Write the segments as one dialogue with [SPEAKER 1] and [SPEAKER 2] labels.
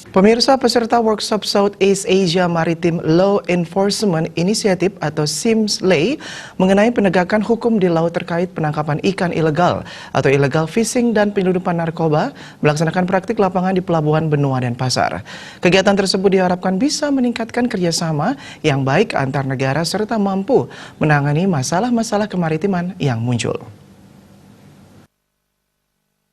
[SPEAKER 1] Pemirsa, peserta workshop Southeast Asia Maritime Law Enforcement Initiative atau SIMSLAI mengenai penegakan hukum di laut terkait penangkapan ikan ilegal atau illegal fishing dan penyelundupan narkoba melaksanakan praktik lapangan di Pelabuhan Benua Denpasar. Kegiatan tersebut diharapkan bisa meningkatkan kerjasama yang baik antar negara serta mampu menangani masalah-masalah kemaritiman yang muncul.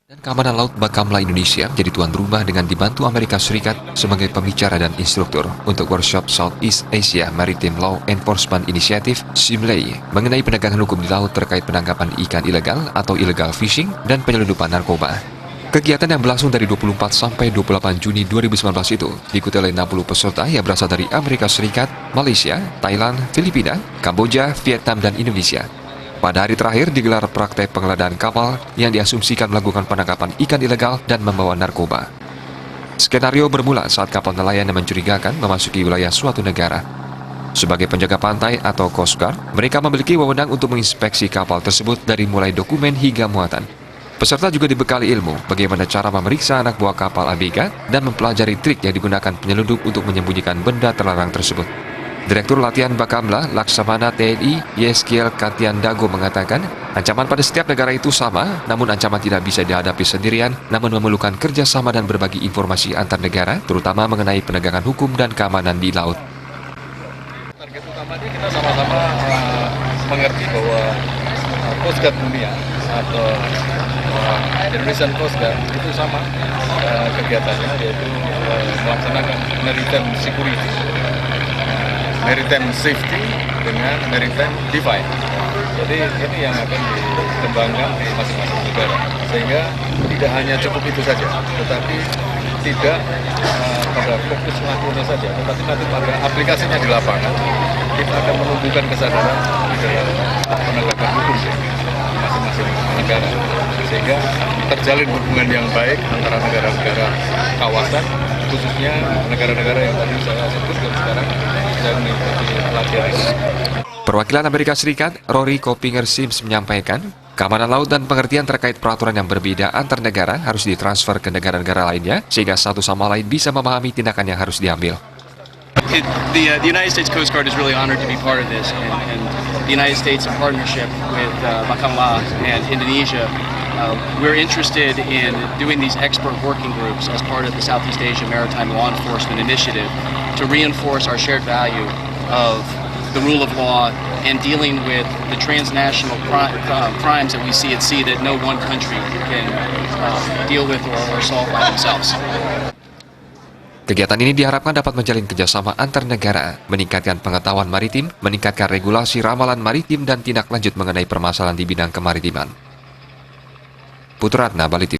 [SPEAKER 2] Dan Keamanan Laut Bakamla Indonesia menjadi tuan rumah dengan dibantu Amerika Serikat sebagai pembicara dan instruktur untuk workshop Southeast Asia Maritime Law Enforcement Initiative (SIMLAI) mengenai penegakan hukum di laut terkait penangkapan ikan ilegal atau illegal fishing dan penyelundupan narkoba. Kegiatan yang berlangsung dari 24 sampai 28 Juni 2019 itu diikuti oleh 60 peserta yang berasal dari Amerika Serikat, Malaysia, Thailand, Filipina, Kamboja, Vietnam, dan Indonesia. Pada hari terakhir digelar praktek penggeledahan kapal yang diasumsikan melakukan penangkapan ikan ilegal dan membawa narkoba. Skenario bermula saat kapal nelayan yang mencurigakan memasuki wilayah suatu negara. Sebagai penjaga pantai atau Coast Guard, mereka memiliki wewenang untuk menginspeksi kapal tersebut dari mulai dokumen hingga muatan. Peserta juga dibekali ilmu bagaimana cara memeriksa anak buah kapal ABK dan mempelajari trik yang digunakan penyelundup untuk menyembunyikan benda terlarang tersebut. Direktur Latihan Bakamla Laksamana TNI Yeskiel Katiandago mengatakan, ancaman pada setiap negara itu sama, namun ancaman tidak bisa dihadapi sendirian, namun memerlukan kerjasama dan berbagi informasi antar negara, terutama mengenai penegakan hukum dan keamanan di laut.
[SPEAKER 3] Target utamanya kita sama-sama mengerti bahwa Coast Guard dunia atau Indonesian Coast Guard itu sama kegiatannya, yaitu melaksanakan maritime security, maritime safety dengan maritime defense. Jadi ini yang akan dikembangkan di masing-masing negara, sehingga tidak hanya cukup itu saja, tetapi tidak pada fokus melakukannya saja, tetapi nanti pada aplikasinya di lapangan kita akan menumbuhkan kesadaran di dalam penegakan hukum di masing-masing negara, sehingga terjalin hubungan yang baik antara negara-negara kawasan, khususnya negara-negara yang tadi saya sebutkan sekarang sedang mengikuti pelatihan ini.
[SPEAKER 2] Perwakilan Amerika Serikat, Rory Kopinger Sims menyampaikan, keamanan laut dan pengertian terkait peraturan yang berbeda antar negara harus ditransfer ke negara-negara lainnya, sehingga satu sama lain bisa memahami tindakan yang harus diambil.
[SPEAKER 4] The United States Coast Guard is really honored to be part of this, and the United States in partnership with Bakamla and Indonesia, we're interested in doing these expert working groups as part of the Southeast Asia Maritime Law Enforcement Initiative to reinforce our shared value of the rule of law and dealing with the transnational crimes that we see at sea that no one country can deal with or solve by themselves.
[SPEAKER 2] Kegiatan ini diharapkan dapat menjalin kerjasama antar negara, meningkatkan pengetahuan maritim, meningkatkan regulasi ramalan maritim dan tindak lanjut mengenai permasalahan di bidang kemaritiman. Putra Ratna, Bali TV.